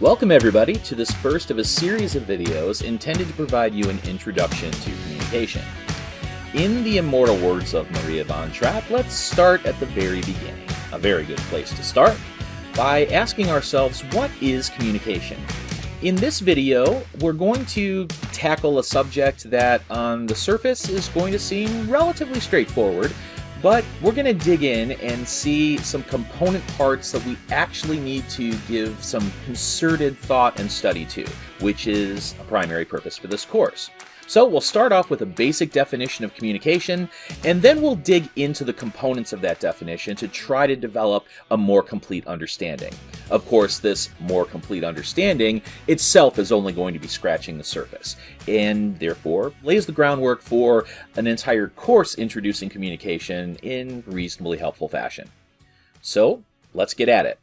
Welcome everybody to this first of a series of videos intended to provide you an introduction to communication. In the immortal words of Maria von Trapp, let's start at the very beginning. A very good place to start by asking ourselves, what is communication? In this video, we're going to tackle a subject that on the surface is going to seem relatively straightforward, but we're going to dig in and see some component parts that we actually need to give some concerted thought and study to, which is a primary purpose for this course. So we'll start off with a basic definition of communication, and then we'll dig into the components of that definition to try to develop a more complete understanding. Of course, this more complete understanding itself is only going to be scratching the surface, and therefore lays the groundwork for an entire course introducing communication in reasonably helpful fashion. So, let's get at it.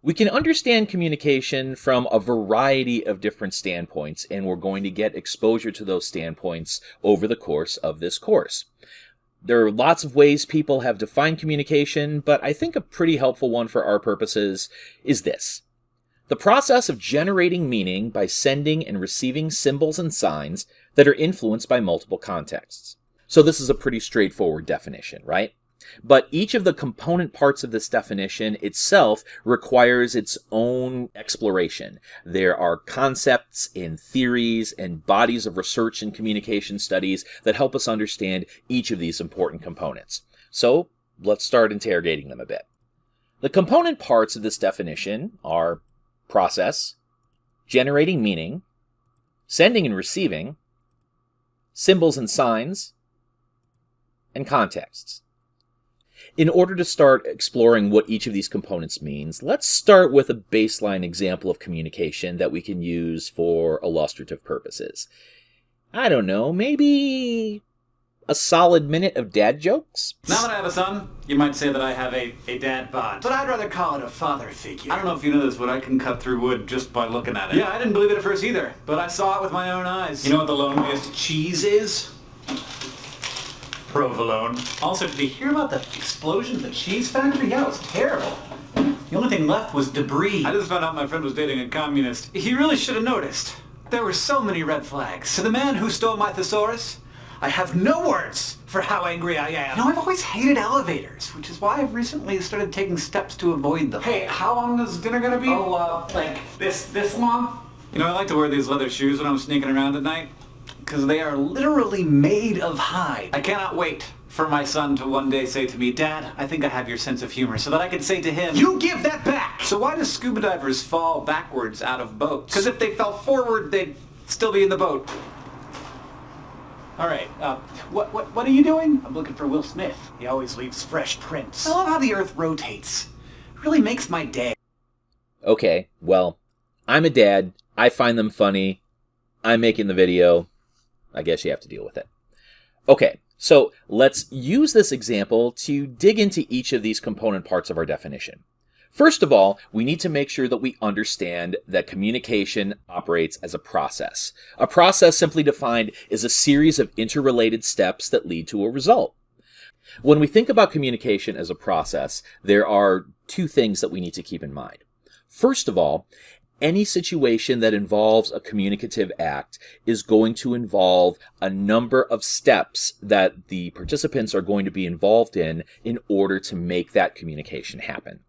We can understand communication from a variety of different standpoints, and we're going to get exposure to those standpoints over the course of this course. There are lots of ways people have defined communication, but I think a pretty helpful one for our purposes is this: the process of generating meaning by sending and receiving symbols and signs that are influenced by multiple contexts. So this is a pretty straightforward definition, right? But each of the component parts of this definition itself requires its own exploration. There are concepts and theories and bodies of research and communication studies that help us understand each of these important components. So let's start interrogating them a bit. The component parts of this definition are process, generating meaning, sending and receiving, symbols and signs, and contexts. In order to start exploring what each of these components means, let's start with a baseline example of communication that we can use for illustrative purposes. I don't know, maybe a solid minute of dad jokes? Now that I have a son, you might say that I have a dad bod. But I'd rather call it a father figure. I don't know if you know this, but I can cut through wood just by looking at it. Yeah, I didn't believe it at first either, but I saw it with my own eyes. You know what the loneliest cheese is? Provolone. Also, did you hear about the explosion at the cheese factory? Yeah, it was terrible. The only thing left was debris. I just found out my friend was dating a communist. He really should have noticed. There were so many red flags. To the man who stole my thesaurus, I have no words for how angry I am. You know, I've always hated elevators, which is why I've recently started taking steps to avoid them. Hey, how long is dinner gonna be? Oh, like this long? You know, I like to wear these leather shoes when I'm sneaking around at night, because they are literally made of hide. I cannot wait for my son to one day say to me, "Dad, I think I have your sense of humor," so that I can say to him, "You give that back!" So why do scuba divers fall backwards out of boats? Because if they fell forward, they'd still be in the boat. All right, what are you doing? I'm looking for Will Smith. He always leaves fresh prints. I love how the Earth rotates. It really makes my day. Okay, well, I'm a dad. I find them funny. I'm making the video. I guess you have to deal with it. Okay, so let's use this example to dig into each of these component parts of our definition. First of all, we need to make sure that we understand that communication operates as a process. A process, simply defined, is a series of interrelated steps that lead to a result. When we think about communication as a process, there are two things that we need to keep in mind. First of all, any situation that involves a communicative act is going to involve a number of steps that the participants are going to be involved in order to make that communication happen.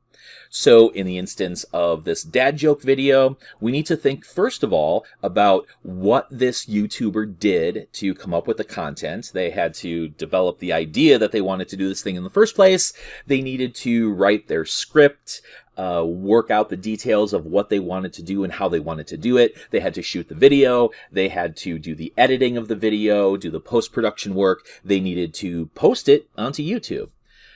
So in the instance of this dad joke video, we need to think first of all about what this YouTuber did to come up with the content. They had to develop the idea that they wanted to do this thing in the first place. They needed to write their script, work out the details of what they wanted to do and how they wanted to do it. They had to shoot the video. They had to do the editing of the video, do the post-production work. They needed to post it onto YouTube.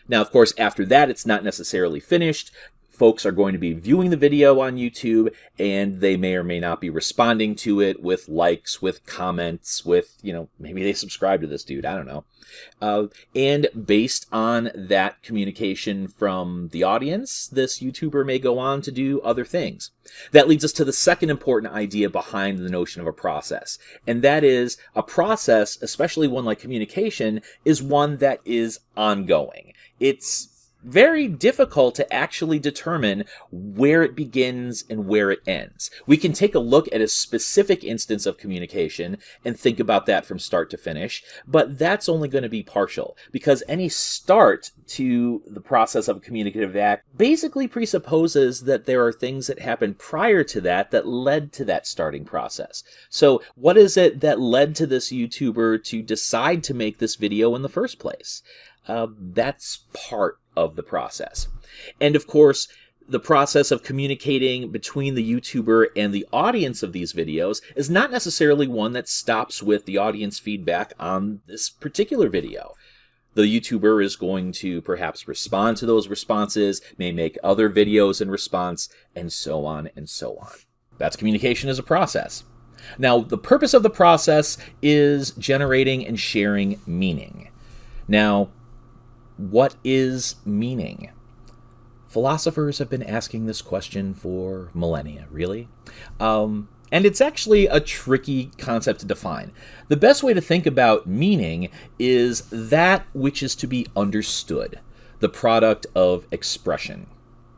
Now, of course, after that, it's not necessarily finished. Folks are going to be viewing the video on YouTube, and they may or may not be responding to it with likes, with comments, with, maybe they subscribe to this dude, I don't know. And based on that communication from the audience, this YouTuber may go on to do other things. That leads us to the second important idea behind the notion of a process, and that is a process, especially one like communication, is one that is ongoing. It's very difficult to actually determine where it begins and where it ends. We can take a look at a specific instance of communication and think about that from start to finish, but that's only going to be partial, because any start to the process of a communicative act basically presupposes that there are things that happened prior to that that led to that starting process. So what is it that led to this YouTuber to decide to make this video in the first place? That's part of the process. And of course, the process of communicating between the YouTuber and the audience of these videos is not necessarily one that stops with the audience feedback on this particular video. The YouTuber is going to perhaps respond to those responses, may make other videos in response, and so on and so on. That's communication as a process. Now, the purpose of the process is generating and sharing meaning. Now, what is meaning? Philosophers have been asking this question for millennia, really. And it's actually a tricky concept to define. The best way to think about meaning is that which is to be understood, the product of expression.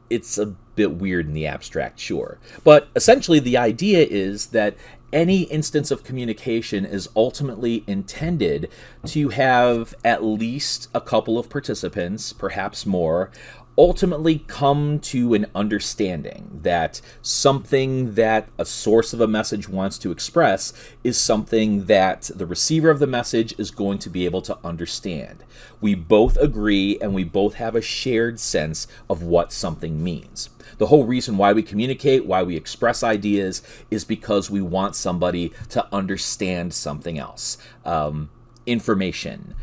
It's a bit weird in the abstract, sure. But essentially the idea is that any instance of communication is ultimately intended to have at least a couple of participants, perhaps more, ultimately come to an understanding that something that a source of a message wants to express is something that the receiver of the message is going to be able to understand. We both agree and we both have a shared sense of what something means. The whole reason why we communicate, why we express ideas, is because we want somebody to understand something else. Information,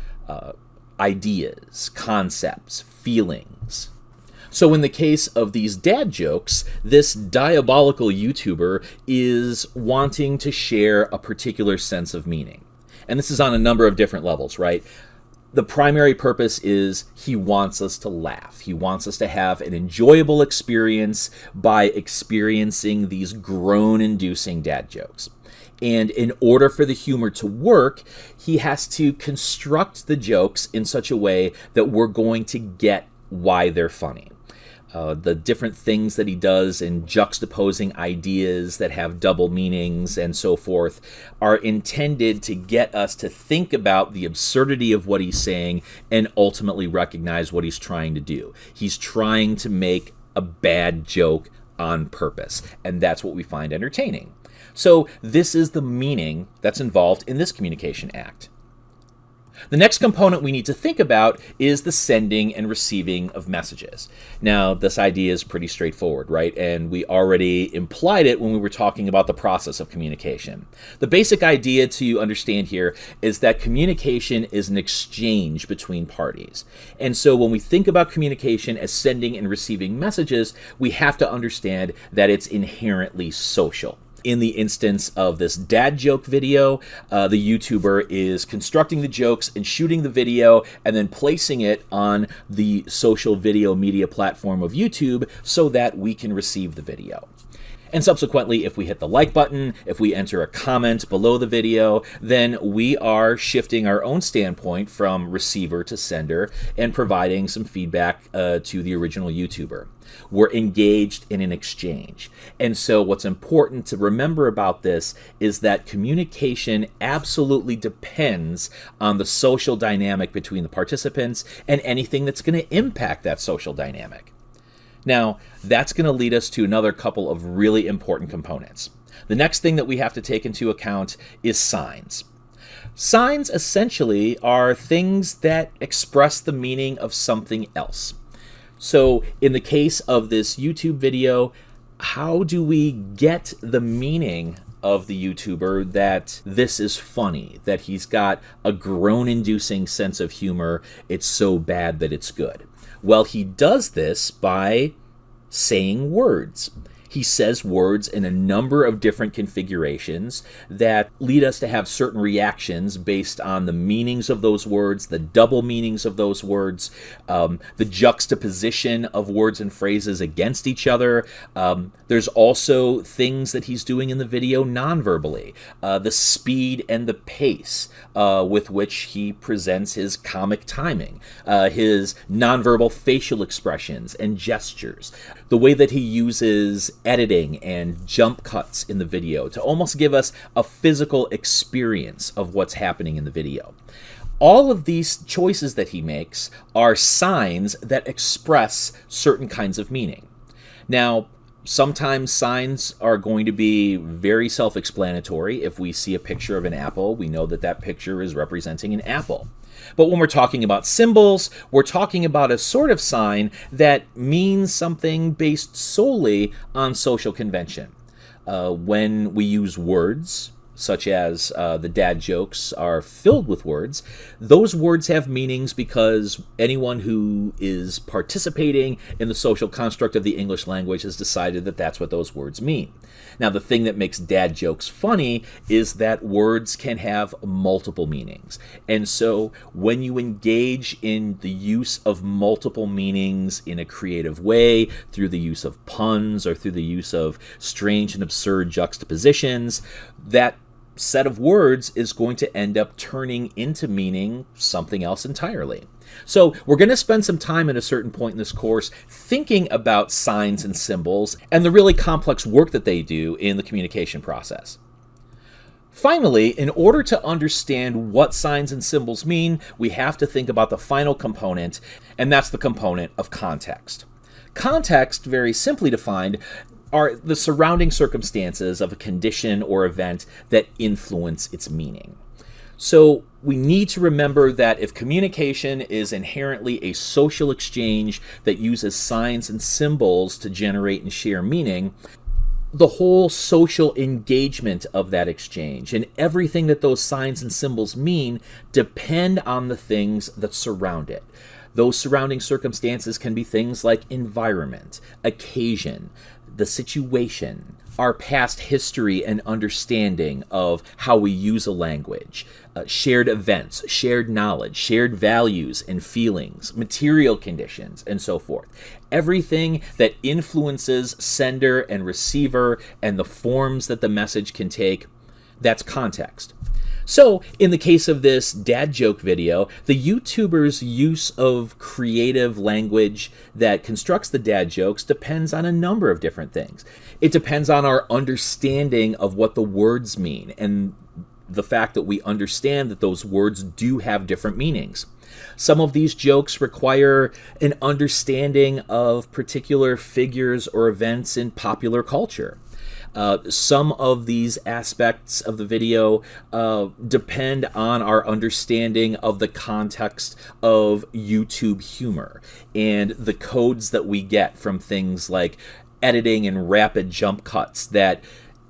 ideas, concepts, feelings. So in the case of these dad jokes, this diabolical YouTuber is wanting to share a particular sense of meaning. And this is on a number of different levels, right? The primary purpose is he wants us to laugh. He wants us to have an enjoyable experience by experiencing these groan-inducing dad jokes. And in order for the humor to work, he has to construct the jokes in such a way that we're going to get why they're funny. The different things that he does in juxtaposing ideas that have double meanings and so forth are intended to get us to think about the absurdity of what he's saying and ultimately recognize what he's trying to do. He's trying to make a bad joke on purpose, and that's what we find entertaining. So this is the meaning that's involved in this communication act. The next component we need to think about is the sending and receiving of messages. Now, this idea is pretty straightforward, right? And we already implied it when we were talking about the process of communication. The basic idea to understand here is that communication is an exchange between parties. And so when we think about communication as sending and receiving messages, we have to understand that it's inherently social. In the instance of this dad joke video, the YouTuber is constructing the jokes and shooting the video and then placing it on the social video media platform of YouTube so that we can receive the video. And subsequently, if we hit the like button, if we enter a comment below the video, then we are shifting our own standpoint from receiver to sender and providing some feedback to the original YouTuber. We're engaged in an exchange. And so what's important to remember about this is that communication absolutely depends on the social dynamic between the participants and anything that's going to impact that social dynamic. Now, that's going to lead us to another couple of really important components. The next thing that we have to take into account is signs. Signs essentially are things that express the meaning of something else. So in the case of this YouTube video, how do we get the meaning of the YouTuber that this is funny, that he's got a groan-inducing sense of humor, it's so bad that it's good? Well, he does this by saying words. He says words in a number of different configurations that lead us to have certain reactions based on the meanings of those words, the double meanings of those words, the juxtaposition of words and phrases against each other. There's also things that he's doing in the video non-verbally, the speed and the pace with which he presents his comic timing, his nonverbal facial expressions and gestures, the way that he uses editing and jump cuts in the video to almost give us a physical experience of what's happening in the video. All of these choices that he makes are signs that express certain kinds of meaning. Now, sometimes signs are going to be very self-explanatory. If we see a picture of an apple, we know that that picture is representing an apple. But when we're talking about symbols, we're talking about a sort of sign that means something based solely on social convention. When we use words, such as the dad jokes are filled with words, those words have meanings because anyone who is participating in the social construct of the English language has decided that that's what those words mean. Now, the thing that makes dad jokes funny is that words can have multiple meanings. And so when you engage in the use of multiple meanings in a creative way, through the use of puns or through the use of strange and absurd juxtapositions, that set of words is going to end up turning into meaning something else entirely. So we're going to spend some time at a certain point in this course thinking about signs and symbols and the really complex work that they do in the communication process. Finally, in order to understand what signs and symbols mean, we have to think about the final component, and that's the component of context. Context, very simply defined, are the surrounding circumstances of a condition or event that influence its meaning. So we need to remember that if communication is inherently a social exchange that uses signs and symbols to generate and share meaning, the whole social engagement of that exchange and everything that those signs and symbols mean depend on the things that surround it. Those surrounding circumstances can be things like environment, occasion, the situation, our past history and understanding of how we use a language, shared events, shared knowledge, shared values and feelings, material conditions, and so forth. Everything that influences sender and receiver and the forms that the message can take, that's context. So, in the case of this dad joke video, the YouTuber's use of creative language that constructs the dad jokes depends on a number of different things. It depends on our understanding of what the words mean and the fact that we understand that those words do have different meanings. Some of these jokes require an understanding of particular figures or events in popular culture. Some of these aspects of the video depend on our understanding of the context of YouTube humor and the codes that we get from things like editing and rapid jump cuts that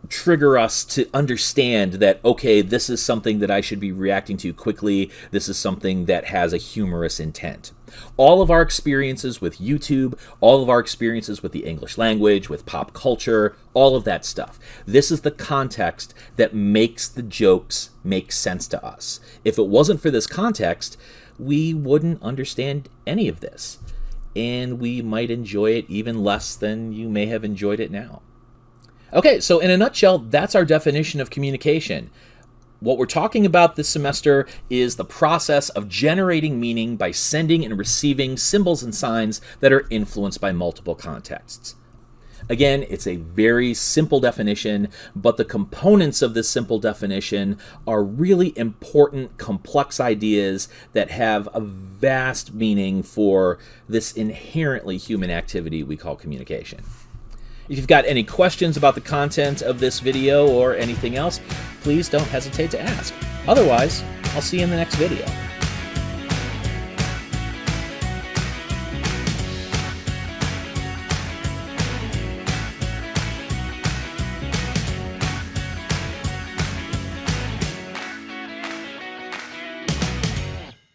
trigger us to understand that, okay, this is something that I should be reacting to quickly. This is something that has a humorous intent. All of our experiences with YouTube, all of our experiences with the English language, with pop culture, all of that stuff. This is the context that makes the jokes make sense to us. If it wasn't for this context, we wouldn't understand any of this. And we might enjoy it even less than you may have enjoyed it now. Okay, so in a nutshell, that's our definition of communication. What we're talking about this semester is the process of generating meaning by sending and receiving symbols and signs that are influenced by multiple contexts. Again, it's a very simple definition, but the components of this simple definition are really important, complex ideas that have a vast meaning for this inherently human activity we call communication. If you've got any questions about the content of this video or anything else, please don't hesitate to ask. Otherwise, I'll see you in the next video.